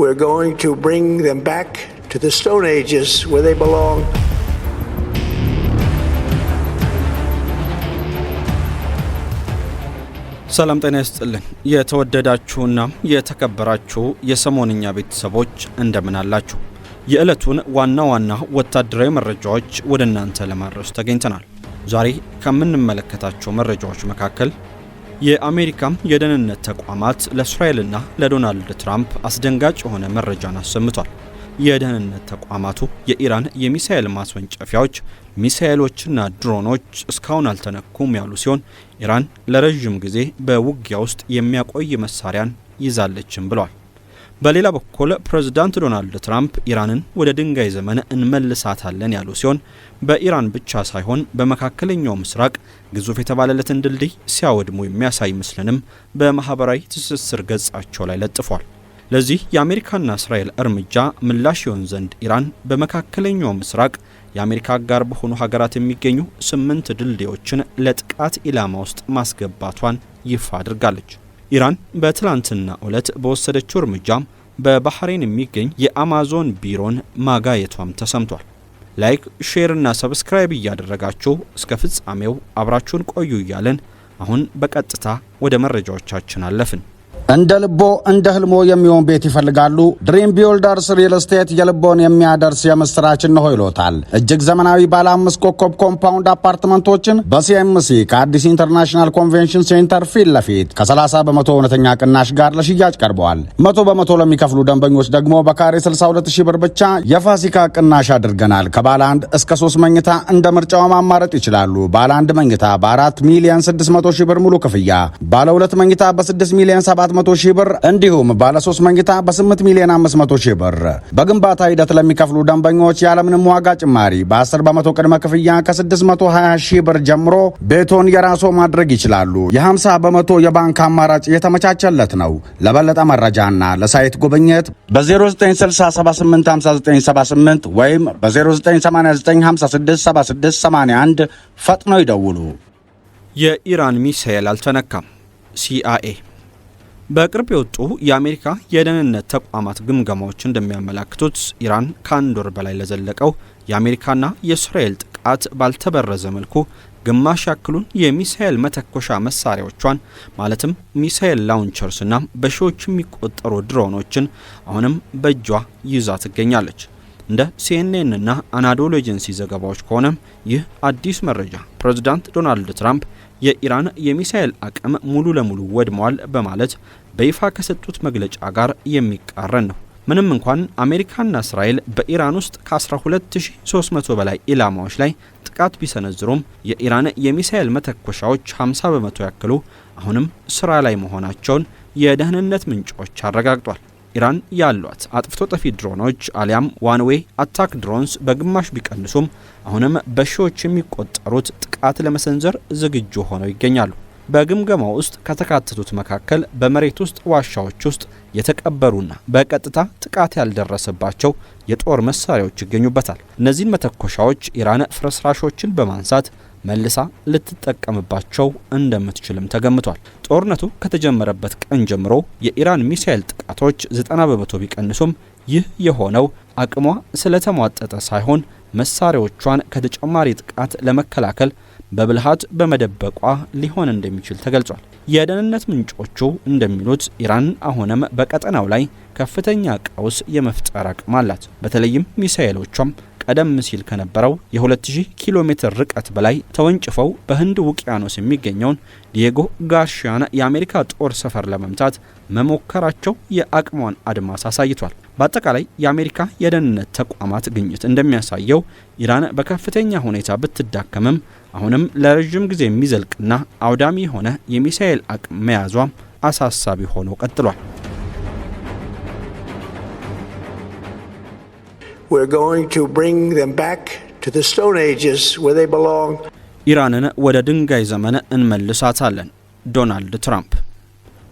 We're going to bring them back to the Stone Ages where they belong. ሰላም ጤና ይስጥልን የተወደዳችሁና የተከበራችሁ የሰሞንኛ ቤተሰቦች እንደምን አላችሁ? የዕለቱን ዋና ወታደራዊ መረጃዎች ወደ እናንተ ለማድረስ ተገኝተናል። ዛሬ ከምንመለከታቸው መረጃዎች መካከል የአሜሪካ የደህንነት ተቋማት ለእስራኤልና ለዶናልድ ትራምፕ አስደንጋጭ የሆነ መረጃን አሰምቷል። የደህንነት ተቋማቱ የኢራን የሚሳኤል ማስወንጨፊያዎች ሚሳኤሎችና ድሮኖች እስካሁን አልተነኩም ያሉ ሲሆን ኢራን ለረጅም ጊዜ በውጊያ ውስጥ የሚያቆይ መሳሪያን ይዛለችም ብለዋል። በሌላ በኩል ፕሬዝዳንት ዶናልድ ትራምፕ ኢራንን ወደ ድንጋይ ዘመን እንመልሳታለን ያሉ ሲሆን በኢራን ብቻ ሳይሆን በመካከለኛው ምስራቅ ግዙፍ የተባለለትን ድልድይ ሲያወድሙ የሚያሳይ ምስልንም በማህበራዊ ትስስር ገጻቸው ላይ ለጥፏል። ለዚህ የአሜሪካና እስራኤል እርምጃ ምላሽ ይሆን ዘንድ ኢራን በመካከለኛው ምስራቅ የአሜሪካ አጋር በሆኑ ሀገራት የሚገኙ 8 ድልድዮችን ለጥቃት ኢላማ ውስጥ ማስገባቷን ይፋ አድርጋለች። ኢራን በትላንትና ዕለት በወሰደችው እርምጃም በባህሬን የሚገኝ የአማዞን ቢሮን ማጋየቷም ተሰምቷል። ላይክ፣ ሼር እና ሰብስክራይብ እያደረጋችሁ እስከ ፍጻሜው አብራችሁን ቆዩ እያለን አሁን በቀጥታ ወደ መረጃዎቻችን አለፍን። እንደ ልቦ እንደ ህልሞ የሚሆን ቤት ይፈልጋሉ? ድሪም ቢልደርስ ሪል ስቴት የልቦን የሚያደርስ የምስራች ነው ይሎታል። እጅግ ዘመናዊ ባለ 5 ኮከብ ኮምፓውንድ አፓርትመንቶችን በሲኤምሲ ከአዲስ ኢንተርናሽናል ኮንቬንሽን ሴንተር ፊት ለፊት ከ30 በመቶ እውነተኛ ቅናሽ ጋር ለሽያጭ ቀርበዋል። 100 በመቶ ለሚከፍሉ ደንበኞች ደግሞ በካሬ 62000 ብር ብቻ የፋሲካ ቅናሽ አድርገናል። ከባለ 1 እስከ 3 መኝታ እንደ ምርጫው ማማረጥ ይችላሉ። ባለ 1 መኝታ በ4 ሚሊዮን 600 ሺህ ብር ሙሉ ክፍያ፣ ባለ 2 መኝታ በ6 ሚሊዮን 700 ሺህ ብር እንዲሁም ባለ 3 መኝታ በ8 ሚሊዮን 500 ሺህ ብር። በግንባታ ሂደት ለሚከፍሉ ደንበኞች ያለምንም ዋጋ ጭማሪ በ10 በመቶ ቅድመ ክፍያ ከ620 ሺህ ብር ጀምሮ ቤቶን የራስዎ ማድረግ ይችላሉ። የ50 በመቶ የባንክ አማራጭ የተመቻቸለት ነው። ለበለጠ መረጃና ለሳይት ጉብኝት በ0960785978 ወይም በ0989567681 ፈጥነው ይደውሉ። የኢራን ሚሳኤል አልተነካም። ሲአይኤ በቅርብ የወጡ የአሜሪካ የደህንነት ተቋማት ግምገማዎች እንደሚያመላክቱት ኢራን ከአንድ ወር በላይ ለዘለቀው የአሜሪካና የእስራኤል ጥቃት ባልተበረዘ መልኩ ግማሽ ያክሉን የሚሳኤል መተኮሻ መሳሪያዎቿን ማለትም ሚሳኤል ላውንቸርስና በሺዎች የሚቆጠሩ ድሮኖችን አሁንም በእጇ ይዛ ትገኛለች። እንደ ሲኤንኤን እና አናዶሉ ኤጀንሲ ዘገባዎች ከሆነም ይህ አዲስ መረጃ ፕሬዝዳንት ዶናልድ ትራምፕ የኢራን የሚሳኤል አቅም ሙሉ ለሙሉ ወድሟል በማለት በይፋ ከሰጡት መግለጫ ጋር የሚቃረን ነው። ምንም እንኳን አሜሪካና እስራኤል በኢራን ውስጥ ከ12300 በላይ ኢላማዎች ላይ ጥቃት ቢሰነዝሩም የኢራን የሚሳኤል መተኮሻዎች 50 በመቶ ያክሉ አሁንም ስራ ላይ መሆናቸውን የደህንነት ምንጮች አረጋግጧል። ኢራን ያሏት አጥፍቶ ጠፊ ድሮኖች አሊያም ዋን ዌይ አታክ ድሮንስ በግማሽ ቢቀንሱም አሁንም በሺዎች የሚቆጠሩት ጥቃት ለመሰንዘር ዝግጁ ሆነው ይገኛሉ። በግምገማው ውስጥ ከተካተቱት መካከል በመሬት ውስጥ ዋሻዎች ውስጥ የተቀበሩና በቀጥታ ጥቃት ያልደረሰባቸው የጦር መሳሪያዎች ይገኙበታል። እነዚህን መተኮሻዎች ኢራን ፍርስራሾችን በማንሳት መልሳ ልትጠቀምባቸው እንደምትችልም ተገምቷል። ጦርነቱ ከተጀመረበት ቀን ጀምሮ የኢራን ሚሳኤል ጥቃቶች 90 በመቶ ቢቀንሱም ይህ የሆነው አቅሟ ስለተሟጠጠ ሳይሆን መሳሪያዎቿን ከተጨማሪ ጥቃት ለመከላከል በብልሃት በመደበቋ ሊሆን እንደሚችል ተገልጿል። የደህንነት ምንጮቹ እንደሚሉት ኢራን አሁንም በቀጠናው ላይ ከፍተኛ ቀውስ የመፍጠር አቅም አላት። በተለይም ሚሳኤሎቿም ቀደም ሲል ከነበረው የ2000 ኪሎ ሜትር ርቀት በላይ ተወንጭፈው በህንድ ውቅያኖስ የሚገኘውን ዲየጎ ጋርሺያን የአሜሪካ ጦር ሰፈር ለመምታት መሞከራቸው የአቅሟን አድማስ አሳይቷል። በአጠቃላይ የአሜሪካ የደህንነት ተቋማት ግኝት እንደሚያሳየው ኢራን በከፍተኛ ሁኔታ ብትዳከምም አሁንም ለረጅም ጊዜ የሚዘልቅና አውዳሚ የሆነ የሚሳኤል አቅም መያዟም አሳሳቢ ሆኖ ቀጥሏል። We're going to bring them back to the Stone Ages where they belong. ኢራንን ወደ ድንጋይ ዘመን እንመልሳታለን። ዶናልድ ትራምፕ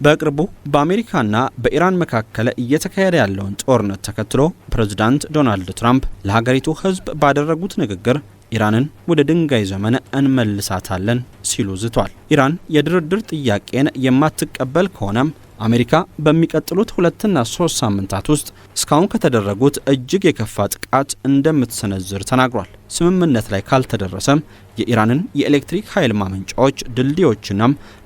በቅርቡ በአሜሪካና በኢራን መካከል እየተካሄደ ያለውን ጦርነት ተከትሎ ፕሬዝዳንት ዶናልድ ትራምፕ ለሀገሪቱ ሕዝብ ባደረጉት ንግግር ኢራንን ወደ ድንጋይ ዘመን እንመልሳታለን ሲሉ ዝቷል። ኢራን የድርድር ጥያቄን የማትቀበል ከሆነም አሜሪካ በሚቀጥሉት 2 እና 3 ሳምንታት ውስጥ እስካሁን ከተደረጉት እጅግ የከፋ ጥቃት እንደምትሰነዝር ተናግሯል። ስምምነት ላይ ካልተደረሰም የኢራንን የኤሌክትሪክ ኃይል ማመንጫዎች፣ ድልድዮችና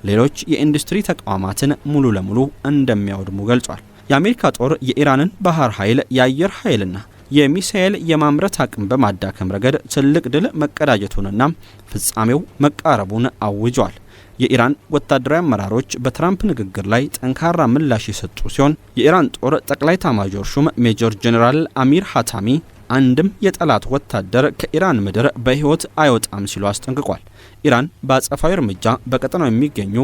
ሌሎች የኢንዱስትሪ ተቋማትን ሙሉ ለሙሉ እንደሚያወድሙ ገልጿል። የአሜሪካ ጦር የኢራንን ባህር ኃይል፣ የአየር ኃይልና የሚሳኤል የማምረት አቅም በማዳከም ረገድ ትልቅ ድል መቀዳጀቱንና ፍጻሜው መቃረቡን አውጇል። የኢራን ወታደራዊ አመራሮች በትራምፕ ንግግር ላይ ጠንካራ ምላሽ የሰጡ ሲሆን የኢራን ጦር ጠቅላይ ኤታማዦር ሹም ሜጀር ጄኔራል አሚር ሀታሚ አንድም የጠላት ወታደር ከኢራን ምድር በሕይወት አይወጣም ሲሉ አስጠንቅቋል። ኢራን በአጸፋዊ እርምጃ በቀጠናው የሚገኙ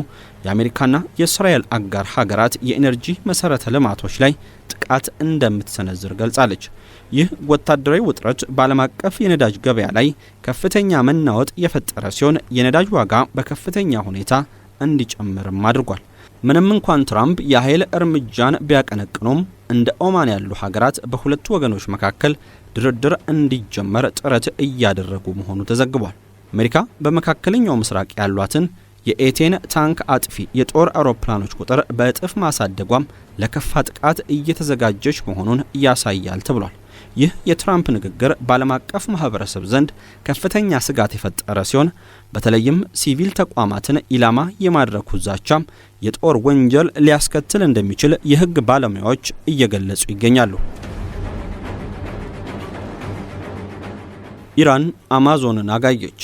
የአሜሪካና የእስራኤል አጋር ሀገራት የኢነርጂ መሰረተ ልማቶች ላይ ጥቃት እንደምትሰነዝር ገልጻለች። ይህ ወታደራዊ ውጥረት በዓለም አቀፍ የነዳጅ ገበያ ላይ ከፍተኛ መናወጥ የፈጠረ ሲሆን የነዳጅ ዋጋ በከፍተኛ ሁኔታ እንዲጨምርም አድርጓል። ምንም እንኳን ትራምፕ የኃይል እርምጃን ቢያቀነቅኑም እንደ ኦማን ያሉ ሀገራት በሁለቱ ወገኖች መካከል ድርድር እንዲጀመር ጥረት እያደረጉ መሆኑ ተዘግቧል። አሜሪካ በመካከለኛው ምስራቅ ያሏትን የኤቴን ታንክ አጥፊ የጦር አውሮፕላኖች ቁጥር በእጥፍ ማሳደጓም ለከፋ ጥቃት እየተዘጋጀች መሆኑን ያሳያል ተብሏል። ይህ የትራምፕ ንግግር በዓለም አቀፍ ማህበረሰብ ዘንድ ከፍተኛ ስጋት የፈጠረ ሲሆን በተለይም ሲቪል ተቋማትን ኢላማ የማድረጉ ዛቻም የጦር ወንጀል ሊያስከትል እንደሚችል የሕግ ባለሙያዎች እየገለጹ ይገኛሉ። ኢራን አማዞንን አጋየች።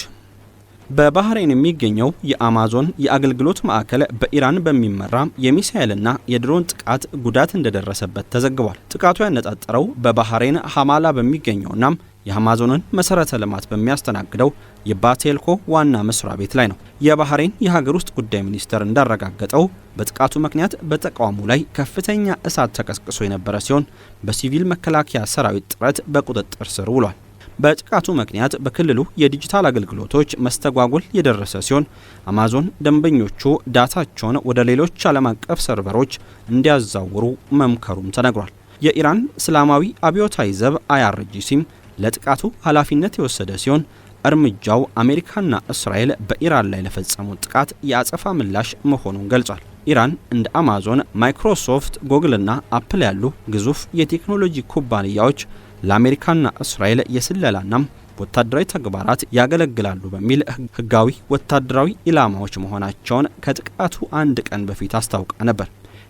በባህሬን የሚገኘው የአማዞን የአገልግሎት ማዕከል በኢራን በሚመራ የሚሳኤልና የድሮን ጥቃት ጉዳት እንደደረሰበት ተዘግቧል። ጥቃቱ ያነጣጠረው በባህሬን ሐማላ በሚገኘውና የአማዞንን መሰረተ ልማት በሚያስተናግደው የባቴልኮ ዋና መስሪያ ቤት ላይ ነው። የባህሬን የሀገር ውስጥ ጉዳይ ሚኒስቴር እንዳረጋገጠው በጥቃቱ ምክንያት በተቋሙ ላይ ከፍተኛ እሳት ተቀስቅሶ የነበረ ሲሆን በሲቪል መከላከያ ሰራዊት ጥረት በቁጥጥር ስር ውሏል። በጥቃቱ ምክንያት በክልሉ የዲጂታል አገልግሎቶች መስተጓጎል የደረሰ ሲሆን አማዞን ደንበኞቹ ዳታቸውን ወደ ሌሎች ዓለም አቀፍ ሰርቨሮች እንዲያዛውሩ መምከሩም ተነግሯል። የኢራን እስላማዊ አብዮታዊ ዘብ IRGCም ለጥቃቱ ኃላፊነት የወሰደ ሲሆን እርምጃው አሜሪካና እስራኤል በኢራን ላይ ለፈጸሙት ጥቃት የአጸፋ ምላሽ መሆኑን ገልጿል። ኢራን እንደ አማዞን፣ ማይክሮሶፍት፣ ጉግልና አፕል ያሉ ግዙፍ የቴክኖሎጂ ኩባንያዎች ለአሜሪካና እስራኤል የስለላና ወታደራዊ ተግባራት ያገለግላሉ በሚል ህጋዊ ወታደራዊ ኢላማዎች መሆናቸውን ከጥቃቱ አንድ ቀን በፊት አስታውቃ ነበር።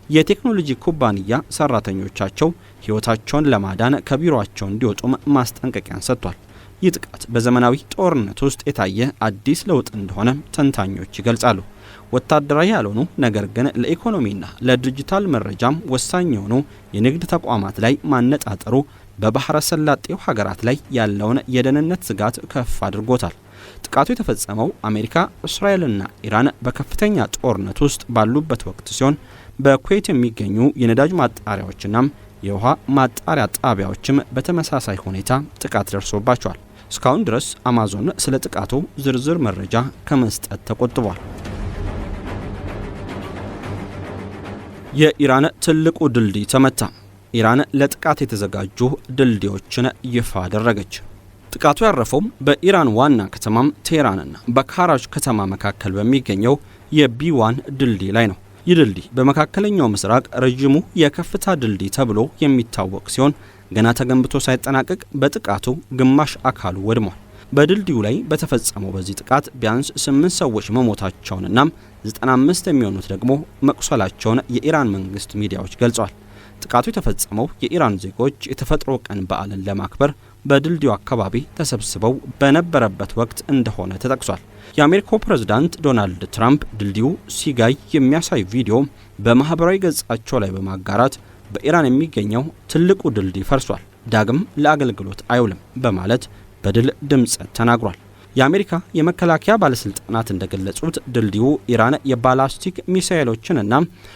የቴክኖሎጂ ኩባንያ ሰራተኞቻቸው ህይወታቸውን ለማዳን ከቢሮአቸው እንዲወጡም ማስጠንቀቂያን ሰጥቷል። ይህ ጥቃት በዘመናዊ ጦርነት ውስጥ የታየ አዲስ ለውጥ እንደሆነ ተንታኞች ይገልጻሉ። ወታደራዊ ያልሆኑ ነገር ግን ለኢኮኖሚና ለዲጂታል መረጃም ወሳኝ የሆኑ የንግድ ተቋማት ላይ ማነጣጠሩ በባህረ ሰላጤው ሀገራት ላይ ያለውን የደህንነት ስጋት ከፍ አድርጎታል። ጥቃቱ የተፈጸመው አሜሪካ፣ እስራኤልና ኢራን በከፍተኛ ጦርነት ውስጥ ባሉበት ወቅት ሲሆን በኩዌት የሚገኙ የነዳጅ ማጣሪያዎችና የውሃ ማጣሪያ ጣቢያዎችም በተመሳሳይ ሁኔታ ጥቃት ደርሶባቸዋል። እስካሁን ድረስ አማዞን ስለ ጥቃቱ ዝርዝር መረጃ ከመስጠት ተቆጥቧል። የኢራን ትልቁ ድልድይ ተመታ። ኢራን ለጥቃት የተዘጋጁ ድልድዮችን ይፋ አደረገች። ጥቃቱ ያረፈው በኢራን ዋና ከተማም ቴህራንና በካራጅ ከተማ መካከል በሚገኘው የቢ1 ድልድይ ላይ ነው። ይህ ድልድይ በመካከለኛው ምስራቅ ረጅሙ የከፍታ ድልድይ ተብሎ የሚታወቅ ሲሆን ገና ተገንብቶ ሳይጠናቀቅ በጥቃቱ ግማሽ አካሉ ወድሟል። በድልድዩ ላይ በተፈጸመው በዚህ ጥቃት ቢያንስ 8 ሰዎች መሞታቸውንና 95 የሚሆኑት ደግሞ መቁሰላቸውን የኢራን መንግስት ሚዲያዎች ገልጸዋል። ጥቃቱ የተፈጸመው የኢራን ዜጎች የተፈጥሮ ቀን በዓልን ለማክበር በድልድዩ አካባቢ ተሰብስበው በነበረበት ወቅት እንደሆነ ተጠቅሷል። የአሜሪካው ፕሬዝዳንት ዶናልድ ትራምፕ ድልድዩ ሲጋይ የሚያሳይ ቪዲዮ በማህበራዊ ገጻቸው ላይ በማጋራት በኢራን የሚገኘው ትልቁ ድልድይ ፈርሷል፣ ዳግም ለአገልግሎት አይውልም በማለት በድል ድምጸት ተናግሯል። የአሜሪካ የመከላከያ ባለስልጣናት እንደገለጹት ድልድዩ ኢራን የባላስቲክ ሚሳኤሎችንና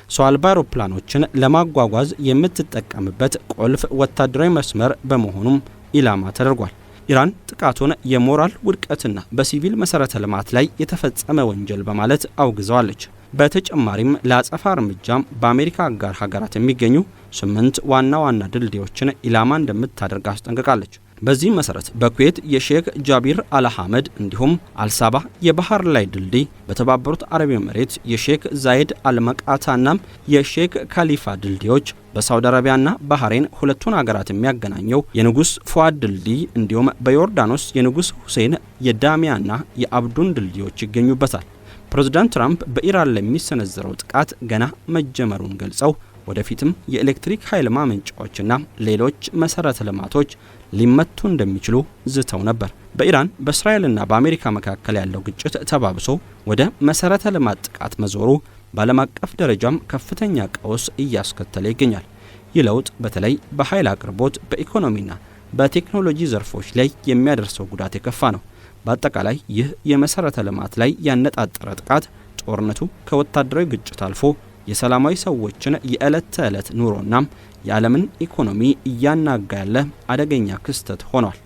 ሰው አልባ አውሮፕላኖችን ለማጓጓዝ የምትጠቀምበት ቁልፍ ወታደራዊ መስመር በመሆኑም ኢላማ ተደርጓል። ኢራን ጥቃቱን የሞራል ውድቀትና በሲቪል መሰረተ ልማት ላይ የተፈጸመ ወንጀል በማለት አውግዘዋለች። በተጨማሪም ለአጸፋ እርምጃም በአሜሪካ አጋር ሀገራት የሚገኙ 8 ዋና ዋና ድልድዮችን ኢላማ እንደምታደርግ አስጠንቅቃለች። በዚህ መሰረት በኩዌት የሼክ ጃቢር አልሐመድ እንዲሁም አልሳባ የባህር ላይ ድልድይ፣ በተባበሩት አረብ ኤሚሬት የሼክ ዛይድ አልመቃታና የሼክ ካሊፋ ድልድዮች፣ በሳውዲ አረቢያና ባህሬን ሁለቱን ሀገራት የሚያገናኘው የንጉስ ፉአድ ድልድይ እንዲሁም በዮርዳኖስ የንጉስ ሁሴን የዳሚያና የአብዱን ድልድዮች ይገኙበታል። ፕሬዝዳንት ትራምፕ በኢራን ላይ የሚሰነዘረው ጥቃት ገና መጀመሩን ገልጸው ወደፊትም የኤሌክትሪክ ኃይል ማመንጫዎችና ሌሎች መሰረተ ልማቶች ሊመቱ እንደሚችሉ ዝተው ነበር። በኢራን በእስራኤልና በአሜሪካ መካከል ያለው ግጭት ተባብሶ ወደ መሰረተ ልማት ጥቃት መዞሩ በዓለም አቀፍ ደረጃም ከፍተኛ ቀውስ እያስከተለ ይገኛል። ይህ ለውጥ በተለይ በኃይል አቅርቦት፣ በኢኮኖሚና በቴክኖሎጂ ዘርፎች ላይ የሚያደርሰው ጉዳት የከፋ ነው። በአጠቃላይ ይህ የመሰረተ ልማት ላይ ያነጣጠረ ጥቃት ጦርነቱ ከወታደራዊ ግጭት አልፎ የሰላማዊ ሰዎችን የዕለት ተዕለት ኑሮና የዓለምን ኢኮኖሚ እያናጋ ያለ አደገኛ ክስተት ሆኗል።